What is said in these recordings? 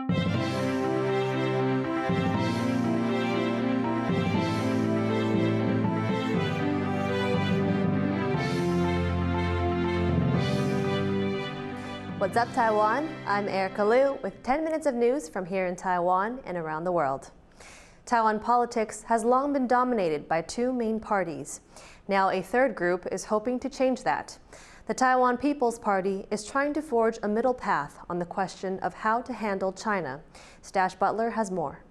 What's up, Taiwan? I'm Erika Liu with 10 minutes of news from here in Taiwan and around the world. Taiwan politics has long been dominated by two main parties. Now a third group is hoping to change that. The Taiwan People's Party is trying to forge a middle path on the question of how to handle China. Stash Butler has more.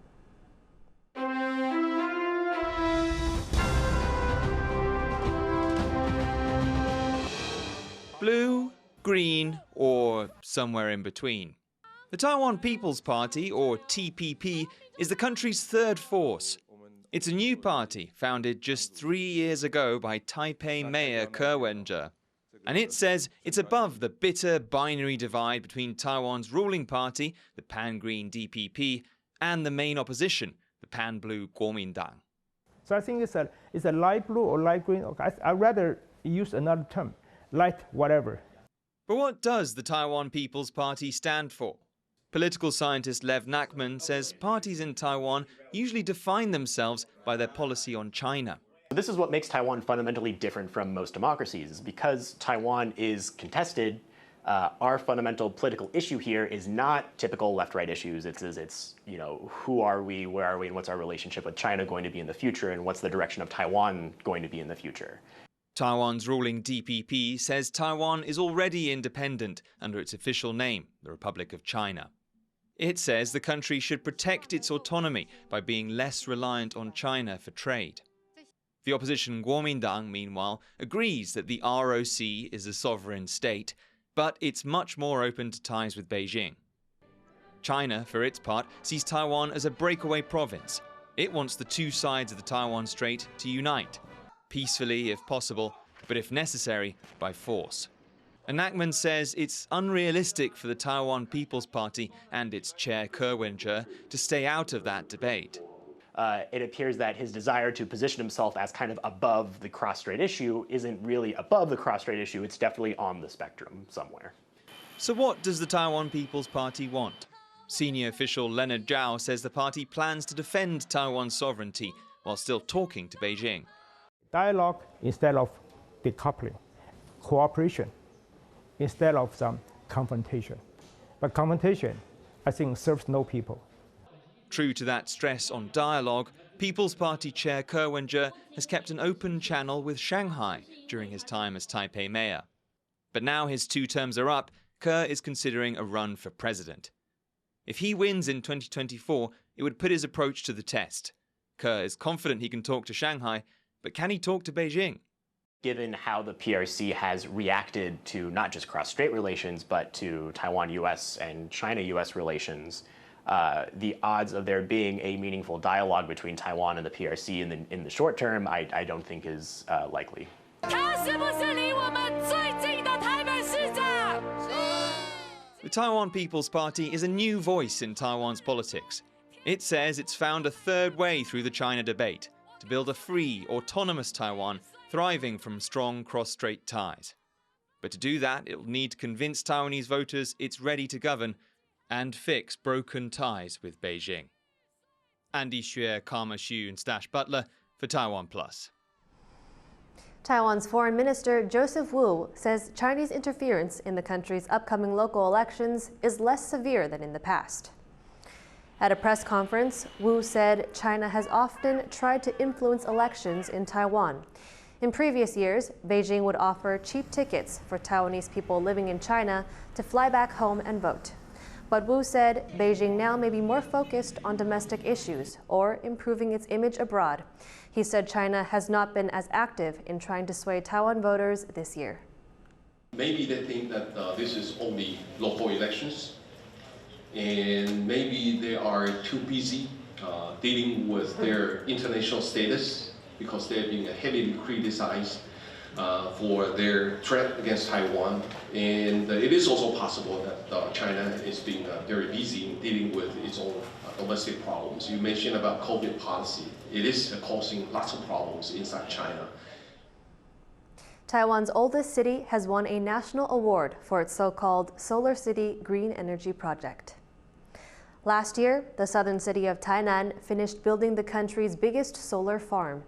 Blue, green, or somewhere in between. The Taiwan People's Party, or TPP, is the country's third force. It's a new party founded just 3 years ago by Taipei Mayor Ke Wen-je. And it says it's above the bitter binary divide between Taiwan's ruling party, the pan-green DPP, and the main opposition, the pan-blue Kuomintang. So I think it's a light blue or light green. I'd rather use another term, light whatever. But what does the Taiwan People's Party stand for? Political scientist Lev Nachman says parties in Taiwan usually define themselves by their policy on China. This is what makes Taiwan fundamentally different from most democracies. Because Taiwan is contested, our fundamental political issue here is not typical left-right issues. It's who are we, where are we, and what's our relationship with China going to be in the future, and what's the direction of Taiwan going to be in the future. Taiwan's ruling DPP says Taiwan is already independent under its official name, the Republic of China. It says the country should protect its autonomy by being less reliant on China for trade. The opposition Kuomintang, meanwhile, agrees that the ROC is a sovereign state, but it's much more open to ties with Beijing. China, for its part, sees Taiwan as a breakaway province. It wants the two sides of the Taiwan Strait to unite, peacefully if possible, but if necessary, by force. And Nachman says it's unrealistic for the Taiwan People's Party and its chair Ke Wen-je to stay out of that debate. It appears that his desire to position himself as kind of above the cross-strait issue isn't really above the cross-strait issue, it's definitely on the spectrum somewhere. So what does the Taiwan People's Party want? Senior official Leonard Zhao says the party plans to defend Taiwan's sovereignty while still talking to Beijing. Dialogue instead of decoupling, cooperation instead of some confrontation. But confrontation, I think, serves no people. True to that stress on dialogue, People's Party chair Ke Wen-je has kept an open channel with Shanghai during his time as Taipei mayor. But now his 2 terms are up, Ke is considering a run for president. If he wins in 2024, it would put his approach to the test. Ke is confident he can talk to Shanghai, but can he talk to Beijing? Given how the PRC has reacted to not just cross-strait relations, but to Taiwan-US and China-US relations, the odds of there being a meaningful dialogue between Taiwan and the PRC in the short term, I don't think is likely. The Taiwan People's Party is a new voice in Taiwan's politics. It says it's found a third way through the China debate, to build a free, autonomous Taiwan thriving from strong cross-strait ties. But to do that, it'll need to convince Taiwanese voters it's ready to govern and fix broken ties with Beijing. Andy Xue, Karma Xu, and Stash Butler for TaiwanPlus. Taiwan's Foreign Minister Joseph Wu says Chinese interference in the country's upcoming local elections is less severe than in the past. At a press conference, Wu said China has often tried to influence elections in Taiwan. In previous years, Beijing would offer cheap tickets for Taiwanese people living in China to fly back home and vote. But Wu said Beijing now may be more focused on domestic issues or improving its image abroad. He said China has not been as active in trying to sway Taiwan voters this year. Maybe they think that this is only local elections, and maybe they are too busy dealing with their international status because they're being heavily criticized for their threat against Taiwan. And it is also possible that China is being very busy in dealing with its own domestic problems. You mentioned about COVID policy. It is causing lots of problems inside China. Taiwan's oldest city has won a national award for its so-called Solar City Green Energy Project. Last year, the southern city of Tainan finished building the country's biggest solar farm.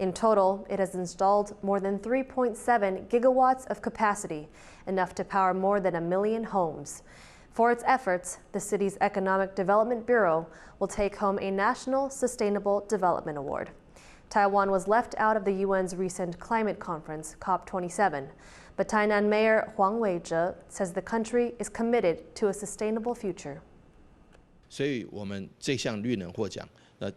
In total, it has installed more than 3.7 gigawatts of capacity, enough to power more than 1 million homes. For its efforts, the city's Economic Development Bureau will take home a National Sustainable Development Award. Taiwan was left out of the UN's recent climate conference, COP27, but Tainan Mayor Huang Weizhe says the country is committed to a sustainable future. 所以我们这项绿能获奖，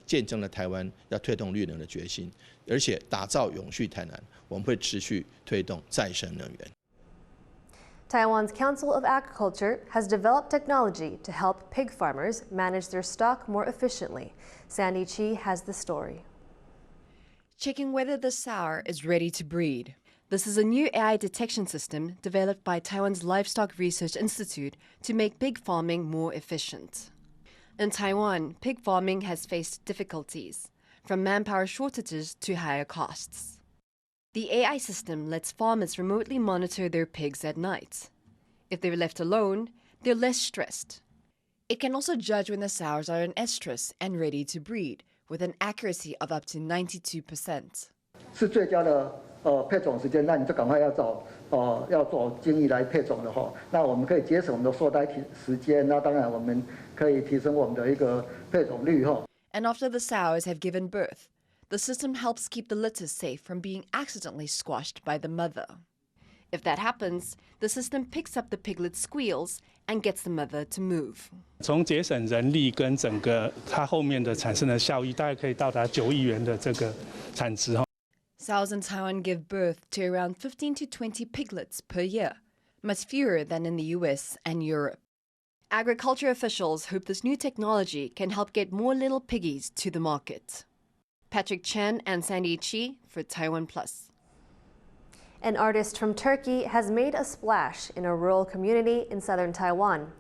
见证了台湾要推动绿能的决心，而且打造永续台南，我们会持续推动再生能源。Taiwan's Council of Agriculture has developed technology to help pig farmers manage their stock more efficiently. Sandy Chi has the story. Checking whether the sow is ready to breed. This is a new AI detection system developed by Taiwan's Livestock Research Institute to make pig farming more efficient. In Taiwan, pig farming has faced difficulties, from manpower shortages to higher costs. The AI system lets farmers remotely monitor their pigs at night. If they're left alone, they're less stressed. It can also judge when the sows are in estrus and ready to breed, with an accuracy of up to 92%. 是最佳的配种时间，那你就赶快要找精益来配种的哈。那我们可以节省我们的受胎时间，那当然我们可以提升我们的一个配种率哈。And after the sows have given birth, the system helps keep the litter safe from being accidentally squashed by the mother. If that happens, the system picks up the piglet's squeals and gets the mother to move. 从节省人力跟整个它后面的产生的效益，大概可以到达9亿元的这个产值哈。Sows in Taiwan give birth to around 15 to 20 piglets per year, much fewer than in the US and Europe. Agriculture officials hope this new technology can help get more little piggies to the market. Patrick Chen and Sandy Chi for TaiwanPlus. An artist from Turkey has made a splash in a rural community in southern Taiwan.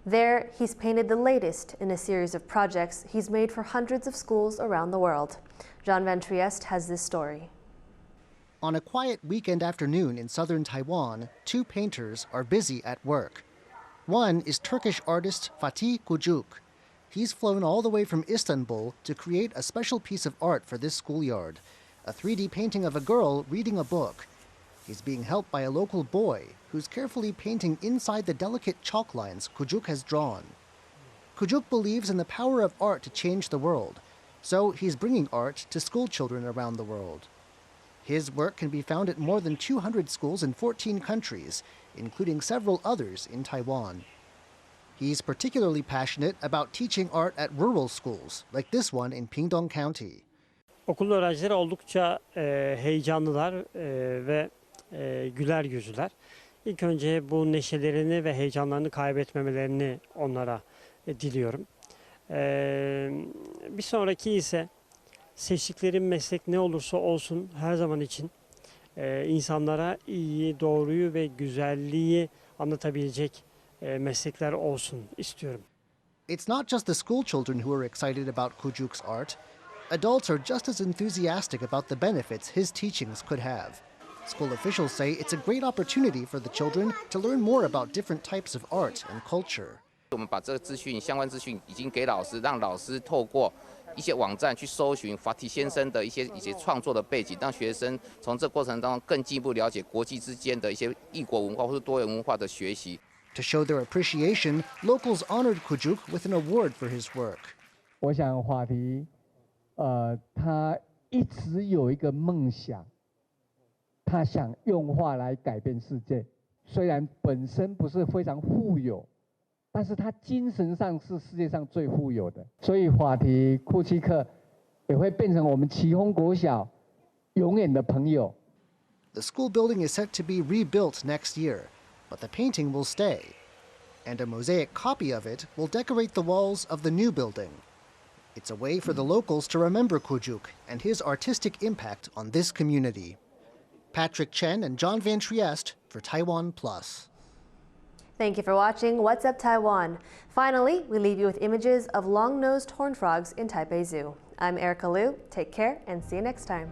There, he's painted the latest in a series of projects he's made for hundreds of schools around the world. John Van Trieste has this story. On a quiet weekend afternoon in southern Taiwan, two painters are busy at work. One is Turkish artist Fatih Kujuk. He's flown all the way from Istanbul to create a special piece of art for this schoolyard, a 3D painting of a girl reading a book. He's being helped by a local boy who's carefully painting inside the delicate chalk lines Kujuk has drawn. Kujuk believes in the power of art to change the world, so he's bringing art to school children around the world. His work can be found at more than 200 schools in 14 countries, including several others in Taiwan. He's particularly passionate about teaching art at rural schools, like this one in Pingdong County. Okul öğrencileri oldukça heyecanlılar ve güler yüzlüler. İlk önce bu neşelerini ve heyecanlarını kaybetmemelerini onlara diliyorum. Bir sonraki ise seçtikleri meslek ne olursa olsun her zaman için insanlara iyi, doğruyu ve güzelliği anlatabilecek meslekler olsun istiyorum. It's not just the school children who are excited about Kujuk's art. Adults are just as enthusiastic about the benefits his teachings could have. School officials say it's a great opportunity for the children to learn more about different types of art and culture. 我们把这个资讯、相关资讯已经给老师，让老师透过一些网站去搜寻法蒂先生的一些创作的背景，让学生从这过程当中更进一步了解国际之间的一些异国文化或是多元文化的学习。To show their appreciation, locals honored Kujuk with an award for his work. 我想法蒂，他一直有一个梦想，他想用画来改变世界。虽然本身不是非常富有。 但是他精神上是世界上最富有的，所以法蒂库奇克也会变成我们奇峰国小永远的朋友。The school building is set to be rebuilt next year, but the painting will stay, and a mosaic copy of it will decorate the walls of the new building. It's a way for the locals to remember Kujuk and his artistic impact on this community. Patrick Chen and John Van Trieste for TaiwanPlus. Thank you for watching What's Up Taiwan. Finally, we leave you with images of long-nosed horned frogs in Taipei Zoo. I'm Erika Liu. Take care and see you next time.